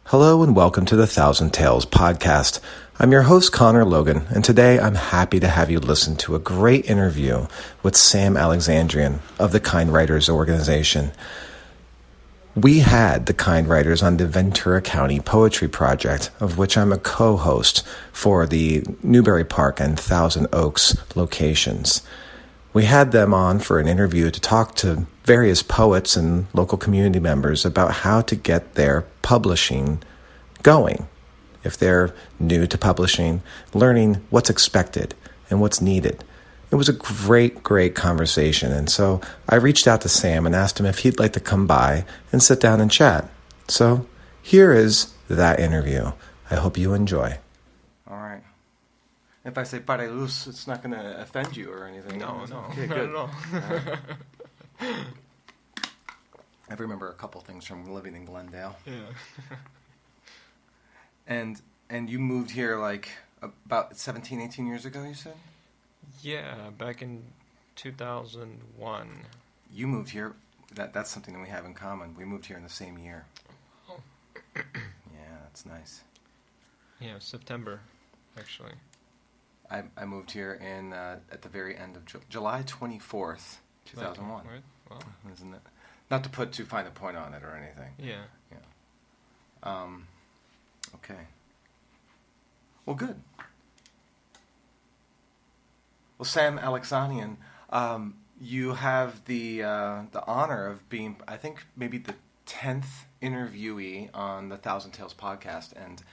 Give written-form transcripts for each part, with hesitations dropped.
Hello and welcome to the Thousand Tales podcast. I'm your host, Conor Logan, and today I'm happy to have you listen to a great interview with Sam Alexandrian of the Kind Writers organization. We had the Kind Writers on the Ventura County Poetry Project, of which I'm a co-host for the Newberry Park and Thousand Oaks locations. We had them on for an interview to talk to various poets and local community members about how to get their publishing going. If they're new to publishing, learning what's expected and what's needed. It was a great conversation, and so I reached out to Sam and asked him if he'd like to come by and sit down and chat. So here is that interview. I hope you enjoy. All right. If I say pare luz, it's not going to offend you or anything. No. Okay, not good. at all. I remember a couple things from living in Glendale. Yeah. And you moved here like about 17, 18 years ago, you said? Yeah, back in 2001. You moved here. That's something that we have in common. We moved here in the same year. Oh. Yeah, that's nice. Yeah, September, actually. I moved here in at the very end of July 24th, 2001. Right? Wow. Isn't it? Not to put too fine a point on it or anything. Yeah. Okay. Well, good. Well, Sam Alexandrian, you have the honor of being, I think, maybe the 10th interviewee on the Thousand Tales podcast, and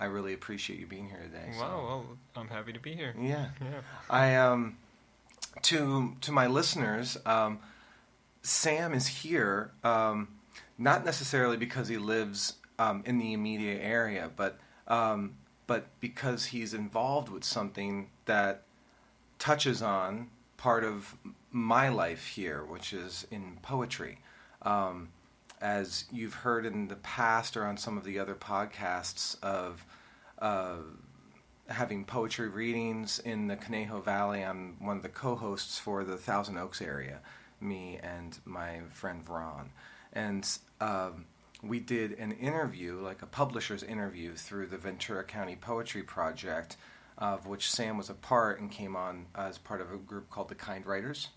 I really appreciate you being here today. Wow, well, I'm happy to be here. Yeah. Yeah. To my listeners, Sam is here, not necessarily because he lives in the immediate area, but because he's involved with something that touches on part of my life here, which is in poetry. As you've heard in the past or on some of the other podcasts of having poetry readings in the Conejo Valley, I'm one of the co-hosts for the Thousand Oaks area, me and my friend Ron. And we did an interview, like a publisher's interview, through the Ventura County Poetry Project, of which Sam was a part and came on as part of a group called the Kind Writers.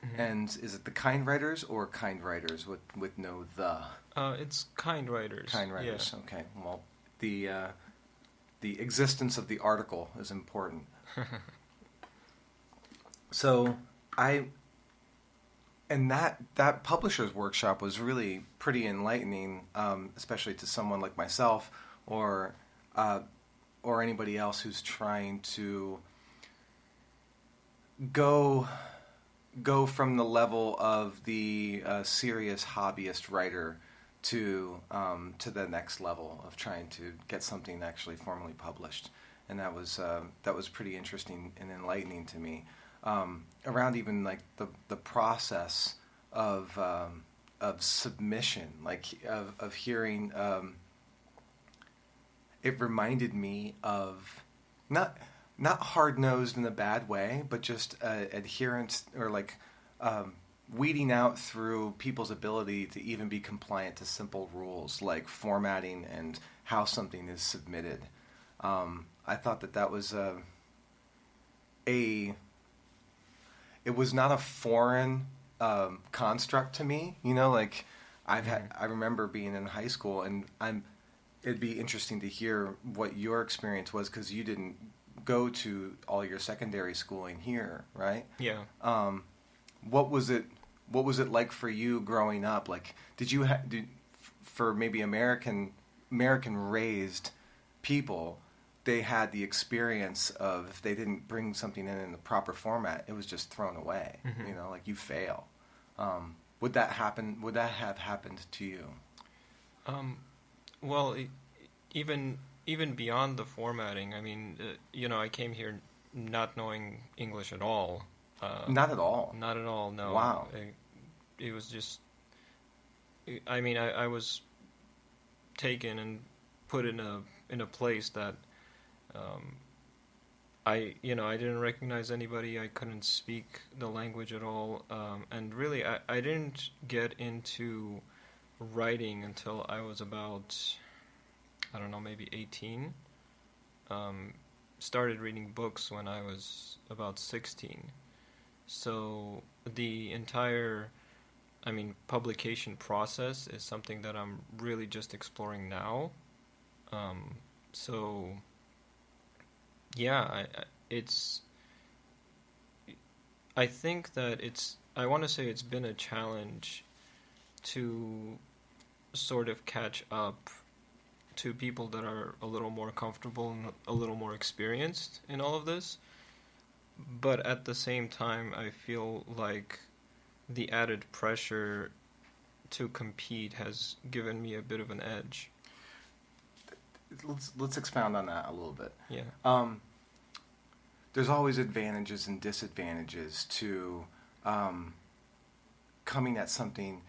Mm-hmm. And is it the Kind Writers or Kind Writers with no the? It's Kind Writers. Kind Writers, yeah. Okay. Well, the existence of the article is important. So and that publisher's workshop was really pretty enlightening, especially to someone like myself or anybody else who's trying to go from the level of the serious hobbyist writer to the next level of trying to get something actually formally published, and that was pretty interesting and enlightening to me. Around even like the process of submission, like of hearing. It reminded me of not hard-nosed in a bad way, but just adherence or like weeding out through people's ability to even be compliant to simple rules like formatting and how something is submitted. I thought that was it was not a foreign construct to me, like I remember being in high school, and it'd be interesting to hear what your experience was, because you didn't go to all your secondary schooling here, right? Yeah. What was it like for you growing up? Like, did you for maybe American raised people, they had the experience of if they didn't bring something in the proper format, it was just thrown away. Mm-hmm. Like you fail. Would that happen? Would that have happened to you? Well, even beyond the formatting, I mean, I came here not knowing English at all. Not at all? Not at all, no. Wow. It was just, I mean, I was taken and put in a place that I didn't recognize anybody. I couldn't speak the language at all. And really, I didn't get into writing until I was about I don't know, maybe 18. Started reading books when I was about 16. So the entire, publication process is something that I'm really just exploring now. So yeah, it's. I think that I want to say it's been a challenge to sort of catch up to people that are a little more comfortable and a little more experienced in all of this. But at the same time, I feel like the added pressure to compete has given me a bit of an edge. Let's expound on that a little bit. Yeah. There's always advantages and disadvantages to coming at something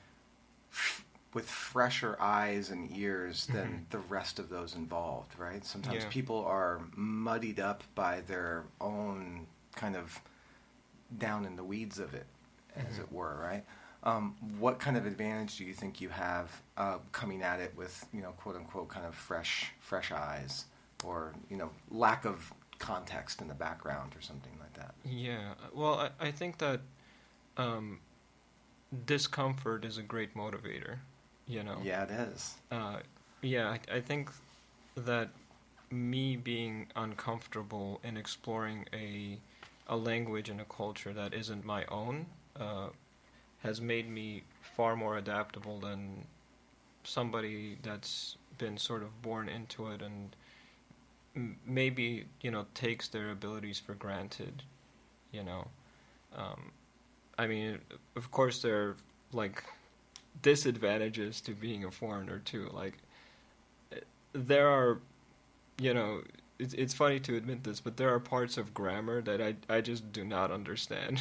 with fresher eyes and ears than the rest of those involved, right? Sometimes people are muddied up by their own kind of down in the weeds of it, as it were, right? What kind of advantage do you think you have coming at it with, quote unquote, kind of fresh eyes, or lack of context in the background or something like that? Yeah. Well, I think that discomfort is a great motivator. Yeah, it is. I think that me being uncomfortable in exploring a language and a culture that isn't my own has made me far more adaptable than somebody that's been sort of born into it and maybe takes their abilities for granted. Of course there are like disadvantages to being a foreigner too. Like there are, it's funny to admit this, but there are parts of grammar that I just do not understand.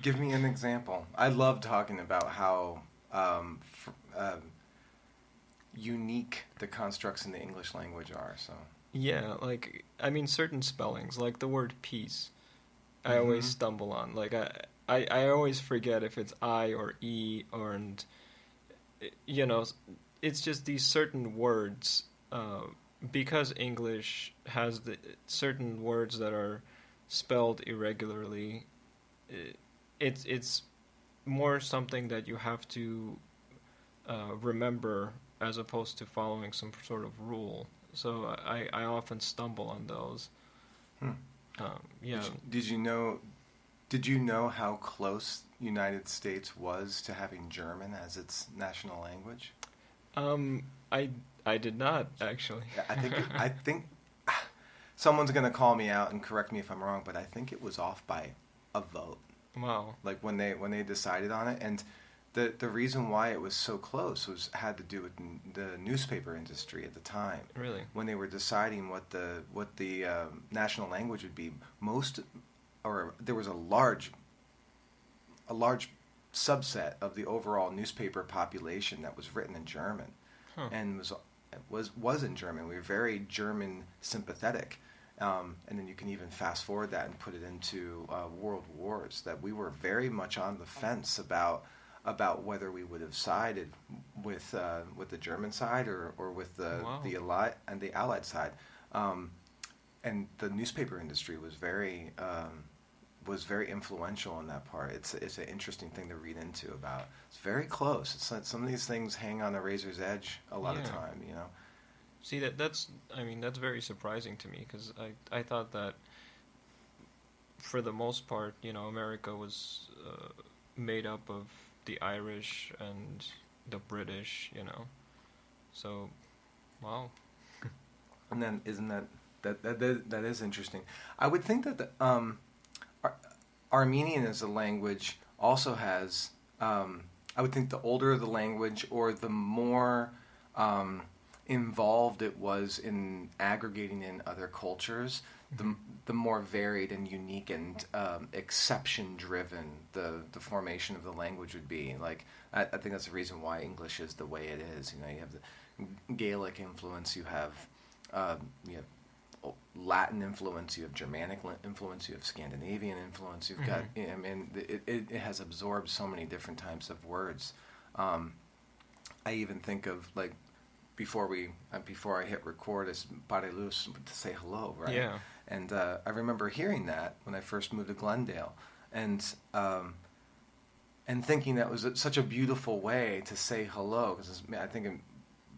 Give me an example. I love talking about how unique the constructs in the English language are. So yeah, certain spellings, like the word peace, I always stumble on. Like I always forget if it's I or E, and it's just these certain words. Because English has certain words that are spelled irregularly, it's more something that you have to remember as opposed to following some sort of rule. So I often stumble on those. Yeah. Did you know how close United States was to having German as its national language? I did not, actually. I think someone's going to call me out and correct me if I'm wrong, but I think it was off by a vote. Wow. Like when they decided on it, and the reason why it was so close had to do with the newspaper industry at the time. Really? When they were deciding what the national language would be, there was a large subset of the overall newspaper population that was written in German. And was in German. We were very German sympathetic, and then you can even fast forward that and put it into world wars. That we were very much on the fence about whether we would have sided with the German side or with the Allied side, and the newspaper industry was very influential in that part. It's an interesting thing to read into about. It's very close. It's like some of these things hang on a razor's edge a lot of time, See, that's very surprising to me, because I thought that for the most part, America was made up of the Irish and the British, So, wow. And then isn't that is interesting. I would think that Armenian as a language also has, I would think the older the language or the more involved it was in aggregating in other cultures, the more varied and unique and exception-driven the formation of the language would be. Like I think that's the reason why English is the way it is. You have the Gaelic influence, you have Latin influence, you have Germanic influence, you have Scandinavian influence. You've got, it has absorbed so many different types of words. I even think of like before I hit record is Barelus to say hello, right? Yeah. And I remember hearing that when I first moved to Glendale, and thinking that was such a beautiful way to say hello, because I think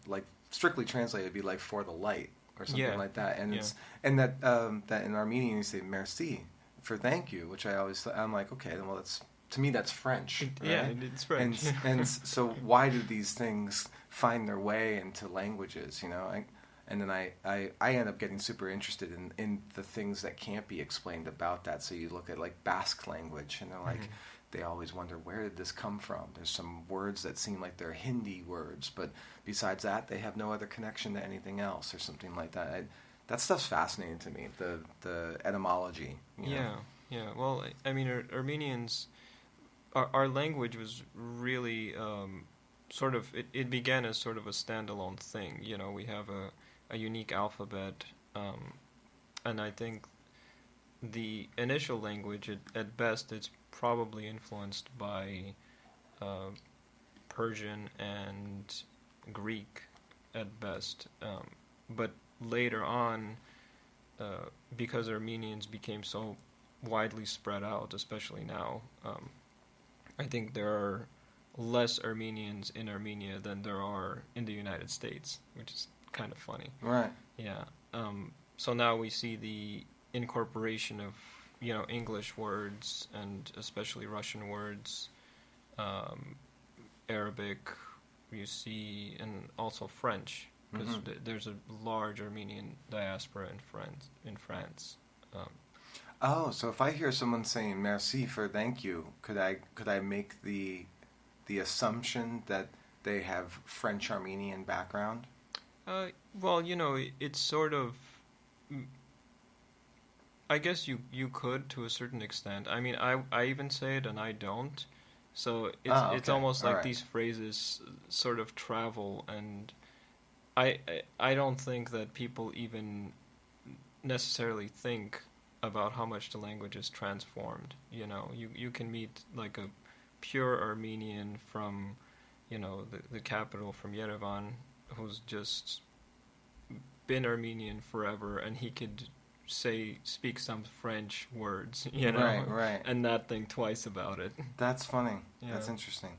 like strictly translated it'd be like for the light or something like that, and that in Armenian you say merci for thank you, which I'm like, okay, well that's French, right? Yeah, it's French. And so why do these things find their way into languages, you know? And then I end up getting super interested in the things that can't be explained about that. So you look at like Basque language, and they're like, they always wonder, where did this come from? There's some words that seem like they're Hindi words, but besides that, they have no other connection to anything else or something like that. That stuff's fascinating to me, the etymology. You know? Yeah. Well, I mean, Armenians, our language was really sort of, it began as sort of a standalone thing. You know, we have a unique alphabet, and I think the initial language, at best, it's probably influenced by Persian and Greek at best. But later on, because Armenians became so widely spread out, especially now, I think there are less Armenians in Armenia than there are in the United States, which is kind of funny. Right. Yeah. So now we see the incorporation of, you know, English words and especially Russian words, Arabic, you see, and also French, because there's a large Armenian diaspora in France. Oh, so if I hear someone saying merci for thank you, could I make the assumption that they have French Armenian background? Well, you know, it's sort of, I guess you could to a certain extent. I mean, I even say it and I don't. So it's almost like these phrases sort of travel, and I don't think that people even necessarily think about how much the language is transformed. You know, you can meet like a pure Armenian from, you know, the capital, from Yerevan, who's just been Armenian forever, and he could speak some French words, you know, right, and not think twice about it. That's funny. Yeah. That's interesting.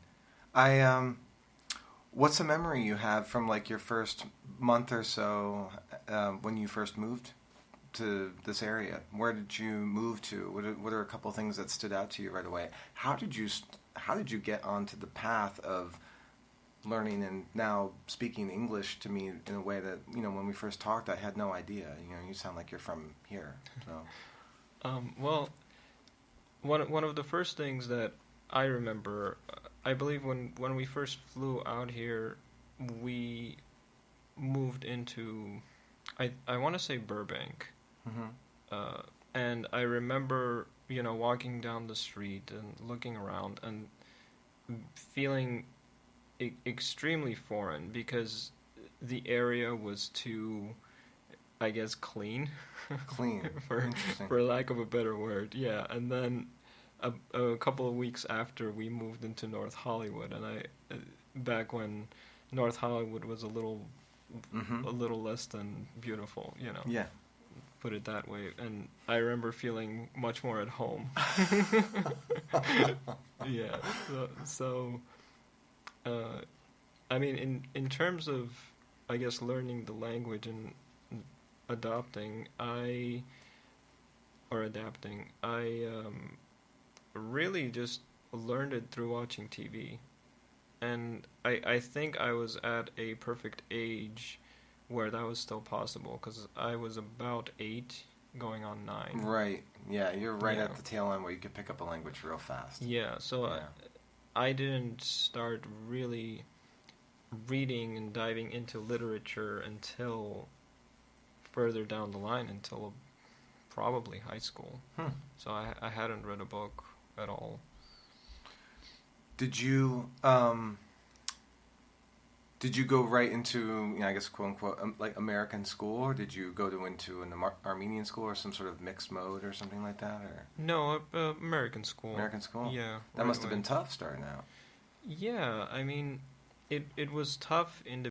What's a memory you have from like your first month or so when you first moved to this area? Where did you move to? What are a couple of things that stood out to you right away? How did you get onto the path of learning and now speaking English to me in a way that, you know, when we first talked, I had no idea. You know, you sound like you're from here. So. Well, one of the first things that I remember, I believe when we first flew out here, we moved into, I want to say Burbank. And I remember, you know, walking down the street and looking around and feeling extremely foreign, because the area was too, I guess, clean. Clean. for lack of a better word. Yeah. And then a couple of weeks after, we moved into North Hollywood, and back when North Hollywood was a little less than beautiful, you know. Yeah. Put it that way. And I remember feeling much more at home. Yeah. So I mean, in terms of, I guess, learning the language and adapting, I really just learned it through watching TV. And I think I was at a perfect age where that was still possible, because I was about 8 going on 9. Right. Yeah, you're right at the tail end where you could pick up a language real fast. Yeah, so I didn't start really reading and diving into literature until further down the line, until probably high school. So I hadn't read a book at all. Did you go right into, you know, I guess, quote unquote, like American school, or did you go into an Armenian school or some sort of mixed mode or something like that? Or no, American school. American school? Yeah. That must have been tough starting out. Yeah, I mean, it was tough in the